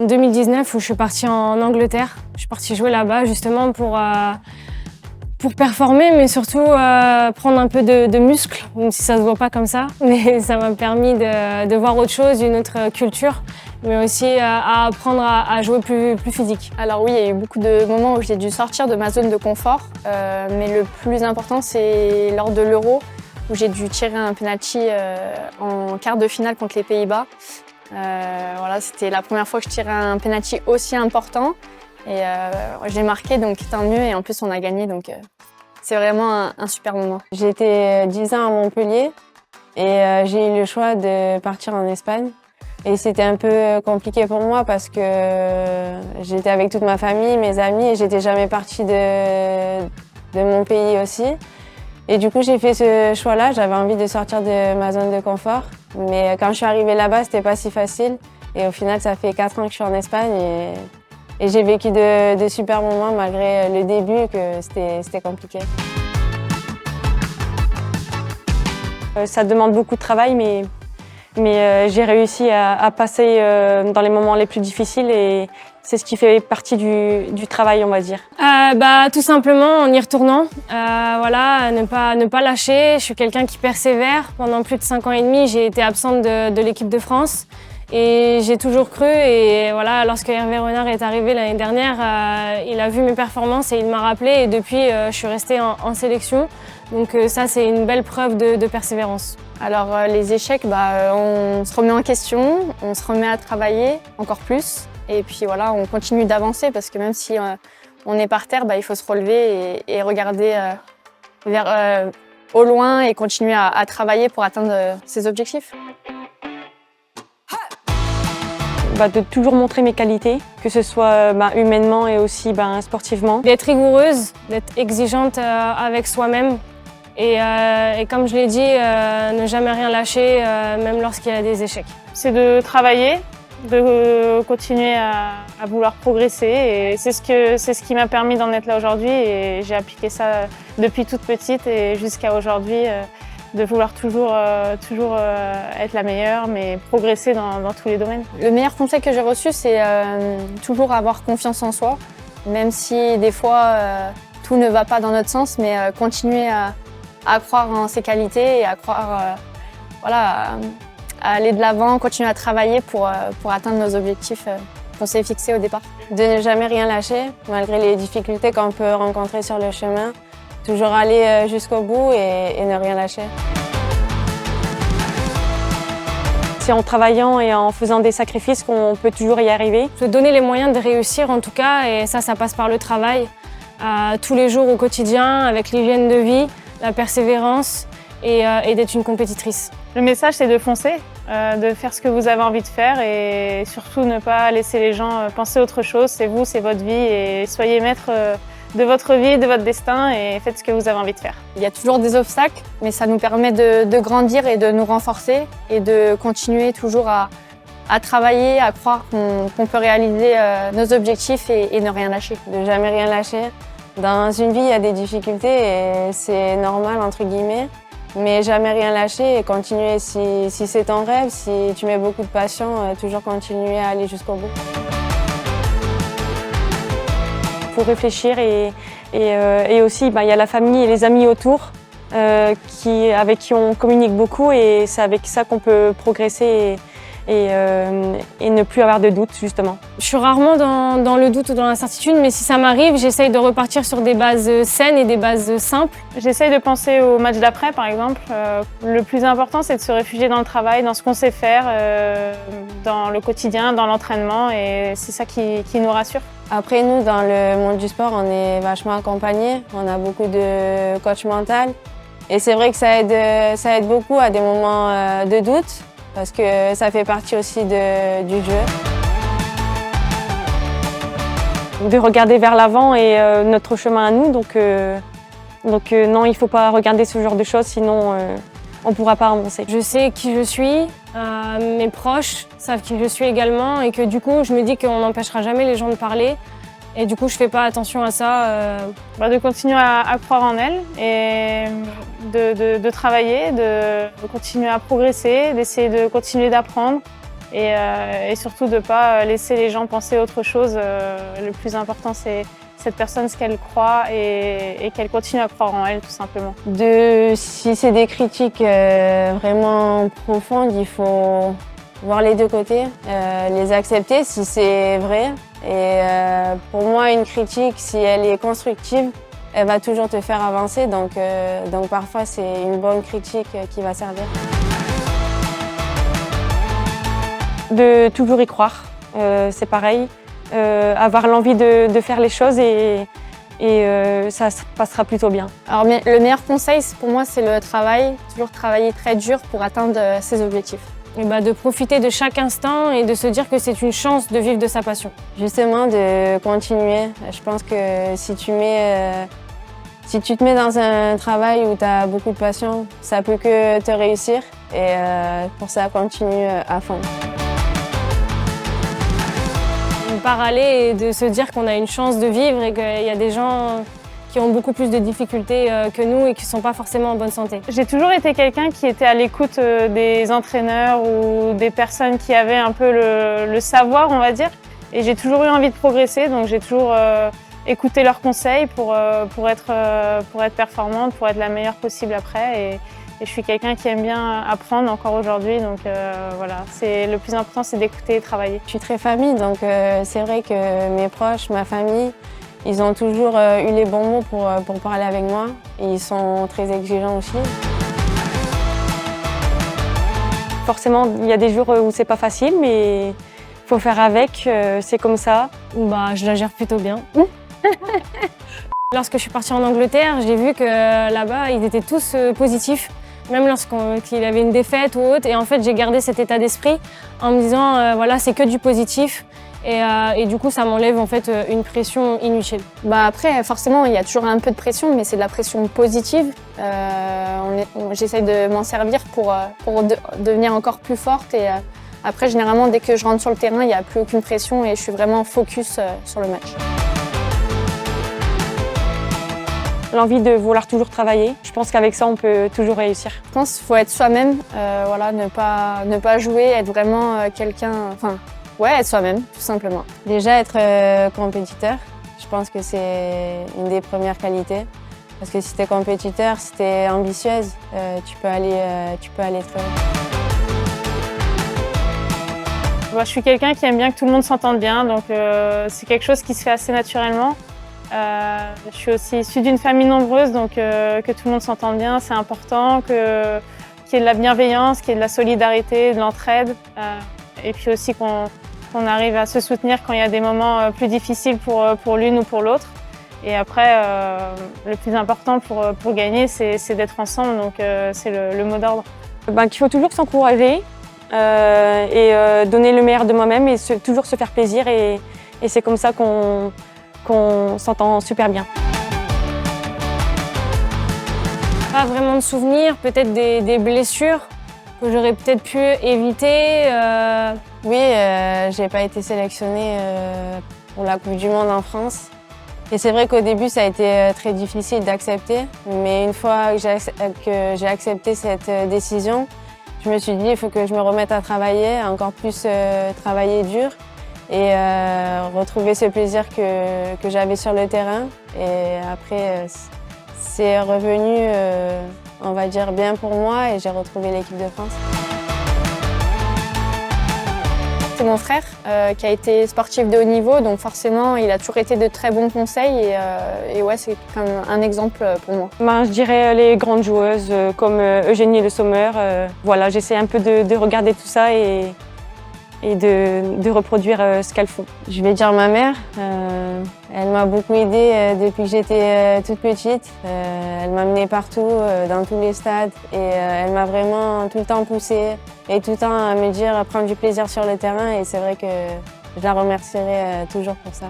En 2019, où je suis partie en Angleterre. Je suis partie jouer là-bas justement pour performer, mais surtout prendre un peu de muscle, même si ça se voit pas comme ça. Mais ça m'a permis de voir autre chose, une autre culture, mais aussi à apprendre à jouer plus physique. Alors oui, il y a eu beaucoup de moments où j'ai dû sortir de ma zone de confort, mais le plus important, c'est lors de l'Euro, où j'ai dû tirer un penalty en quart de finale contre les Pays-Bas. Voilà, c'était la première fois que je tirais un penalty aussi important. Et j'ai marqué, donc tant mieux, et en plus on a gagné, donc c'est vraiment un super moment. J'ai été 10 ans à Montpellier et j'ai eu le choix de partir en Espagne. Et c'était un peu compliqué pour moi parce que j'étais avec toute ma famille, mes amis, et j'étais jamais partie de mon pays aussi. Et du coup, j'ai fait ce choix-là. J'avais envie de sortir de ma zone de confort. Mais quand je suis arrivée là-bas, c'était pas si facile. Et au final, ça fait 4 ans que je suis en Espagne et j'ai vécu de super moments malgré le début que c'était compliqué. Ça demande beaucoup de travail, mais j'ai réussi à passer dans les moments les plus difficiles et c'est ce qui fait partie du travail, on va dire. Tout simplement en y retournant, voilà, ne pas lâcher. Je suis quelqu'un qui persévère. Pendant plus de 5 ans et demi, j'ai été absente de l'équipe de France et j'ai toujours cru. Et voilà, lorsque Hervé Renard est arrivé l'année dernière, il a vu mes performances et il m'a rappelé. Et depuis, je suis restée en sélection. Donc ça, c'est une belle preuve de persévérance. Alors les échecs, on se remet en question, on se remet à travailler encore plus. Et puis voilà, on continue d'avancer parce que même si on est par terre, il faut se relever et regarder au loin et continuer à travailler pour atteindre ses objectifs. De toujours montrer mes qualités, que ce soit humainement et aussi sportivement. D'être rigoureuse, d'être exigeante avec soi-même. Et comme je l'ai dit, ne jamais rien lâcher, même lorsqu'il y a des échecs. C'est de travailler, de continuer à vouloir progresser. Et c'est ce qui m'a permis d'en être là aujourd'hui. Et j'ai appliqué ça depuis toute petite et jusqu'à aujourd'hui, de vouloir toujours être la meilleure, mais progresser dans tous les domaines. Le meilleur conseil que j'ai reçu, c'est toujours avoir confiance en soi, même si des fois tout ne va pas dans notre sens, mais continuer à croire en ses qualités et à croire, à aller de l'avant, continuer à travailler pour atteindre nos objectifs qu'on s'est fixés au départ. De ne jamais rien lâcher, malgré les difficultés qu'on peut rencontrer sur le chemin. Toujours aller jusqu'au bout et ne rien lâcher. C'est en travaillant et en faisant des sacrifices qu'on peut toujours y arriver. Se donner les moyens de réussir en tout cas, et ça passe par le travail. Tous les jours au quotidien, avec l'hygiène de vie, la persévérance et d'être une compétitrice. Le message, c'est de foncer, de faire ce que vous avez envie de faire et surtout ne pas laisser les gens penser autre chose. C'est vous, c'est votre vie et soyez maître de votre vie, de votre destin et faites ce que vous avez envie de faire. Il y a toujours des obstacles, mais ça nous permet de grandir et de nous renforcer et de continuer toujours à travailler, à croire qu'on peut réaliser nos objectifs et ne rien lâcher. De jamais rien lâcher. Dans une vie, il y a des difficultés et c'est normal, entre guillemets, mais jamais rien lâcher et continuer. Si c'est ton rêve, si tu mets beaucoup de passion, toujours continuer à aller jusqu'au bout. Il faut réfléchir et aussi il y a la famille et les amis autour avec qui on communique beaucoup et c'est avec ça qu'on peut progresser et ne plus avoir de doute justement. Je suis rarement dans le doute ou dans l'incertitude, mais si ça m'arrive, j'essaye de repartir sur des bases saines et des bases simples. J'essaye de penser au match d'après par exemple. Le plus important c'est de se réfugier dans le travail, dans ce qu'on sait faire, dans le quotidien, dans l'entraînement et c'est ça qui nous rassure. Après nous, dans le monde du sport, on est vachement accompagnés. On a beaucoup de coach mental et c'est vrai que ça aide beaucoup à des moments de doute. Parce que ça fait partie aussi du jeu. De regarder vers l'avant et notre chemin à nous, donc non, il ne faut pas regarder ce genre de choses, sinon on ne pourra pas avancer. Je sais qui je suis, mes proches savent qui je suis également et que du coup je me dis qu'on n'empêchera jamais les gens de parler. Et du coup, je fais pas attention à ça. De continuer à croire en elle et de travailler, de continuer à progresser, d'essayer de continuer d'apprendre et surtout de ne pas laisser les gens penser autre chose. Le plus important, c'est cette personne, ce qu'elle croit et qu'elle continue à croire en elle, tout simplement. Si c'est des critiques vraiment profondes, il faut voir les deux côtés, les accepter si c'est vrai. Et pour moi, une critique, si elle est constructive, elle va toujours te faire avancer. Donc parfois, c'est une bonne critique qui va servir. De toujours y croire, c'est pareil. Avoir l'envie de faire les choses et ça se passera plutôt bien. Alors, le meilleur conseil pour moi, c'est le travail. Toujours travailler très dur pour atteindre ses objectifs. Et de profiter de chaque instant et de se dire que c'est une chance de vivre de sa passion. Justement, de continuer. Je pense que si tu te mets dans un travail où tu as beaucoup de passion, ça peut que te réussir. Et pour ça, continue à fond. Par aller et de se dire qu'on a une chance de vivre et qu'il y a des gens qui ont beaucoup plus de difficultés que nous et qui ne sont pas forcément en bonne santé. J'ai toujours été quelqu'un qui était à l'écoute des entraîneurs ou des personnes qui avaient un peu le savoir, on va dire. Et j'ai toujours eu envie de progresser, donc j'ai toujours écouté leurs conseils pour être performante, pour être la meilleure possible après. Et je suis quelqu'un qui aime bien apprendre encore aujourd'hui, donc voilà. Le plus important, c'est d'écouter et travailler. Je suis très famille, donc c'est vrai que mes proches, ma famille, ils ont toujours eu les bons mots pour parler avec moi. Et ils sont très exigeants aussi. Forcément, il y a des jours où c'est pas facile, mais il faut faire avec, c'est comme ça. Je la gère plutôt bien. Lorsque je suis partie en Angleterre, j'ai vu que là-bas, ils étaient tous positifs. Même lorsqu'il avait une défaite ou autre. Et en fait, j'ai gardé cet état d'esprit en me disant, voilà, c'est que du positif. Et du coup, ça m'enlève en fait une pression inutile. Après, forcément, il y a toujours un peu de pression, mais c'est de la pression positive. J'essaye de m'en servir pour devenir encore plus forte. Et après, généralement, dès que je rentre sur le terrain, il n'y a plus aucune pression et je suis vraiment focus sur le match. L'envie de vouloir toujours travailler. Je pense qu'avec ça, on peut toujours réussir. Je pense qu'il faut être soi-même, voilà, ne pas jouer, être vraiment quelqu'un... Enfin, ouais, être soi-même, tout simplement. Déjà, être compétiteur, je pense que c'est une des premières qualités. Parce que si tu es compétiteur, si tu es ambitieuse, tu peux aller très haut. Je suis quelqu'un qui aime bien que tout le monde s'entende bien, donc c'est quelque chose qui se fait assez naturellement. Je suis aussi issue d'une famille nombreuse, donc que tout le monde s'entende bien, c'est important, qu'il y ait de la bienveillance, qu'il y ait de la solidarité, de l'entraide, et puis aussi qu'on arrive à se soutenir quand il y a des moments plus difficiles pour l'une ou pour l'autre. Et après, le plus important pour gagner, c'est d'être ensemble, donc c'est le mot d'ordre. Qu'il faut toujours s'encourager et donner le meilleur de moi-même et toujours se faire plaisir, et c'est comme ça qu'on s'entend super bien. Pas vraiment de souvenirs, peut-être des blessures que j'aurais peut-être pu éviter. Oui, j'ai pas été sélectionnée pour la Coupe du Monde en France. Et c'est vrai qu'au début, ça a été très difficile d'accepter. Mais une fois que j'ai accepté cette décision, je me suis dit il faut que je me remette à travailler, encore plus travailler dur. Et retrouver ce plaisir que j'avais sur le terrain. Et après, c'est revenu, on va dire, bien pour moi et j'ai retrouvé l'équipe de France. C'est mon frère qui a été sportif de haut niveau, donc forcément, il a toujours été de très bons conseils et ouais, c'est comme un exemple pour moi. Je dirais les grandes joueuses comme Eugénie Le Sommer. Voilà, j'essaie un peu de regarder tout ça et de reproduire ce qu'elles font. Je vais dire ma mère. Elle m'a beaucoup aidée depuis que j'étais toute petite. Elle m'a menée partout, dans tous les stades. Et elle m'a vraiment tout le temps poussée et tout le temps à me dire prendre du plaisir sur le terrain. Et c'est vrai que je la remercierai toujours pour ça.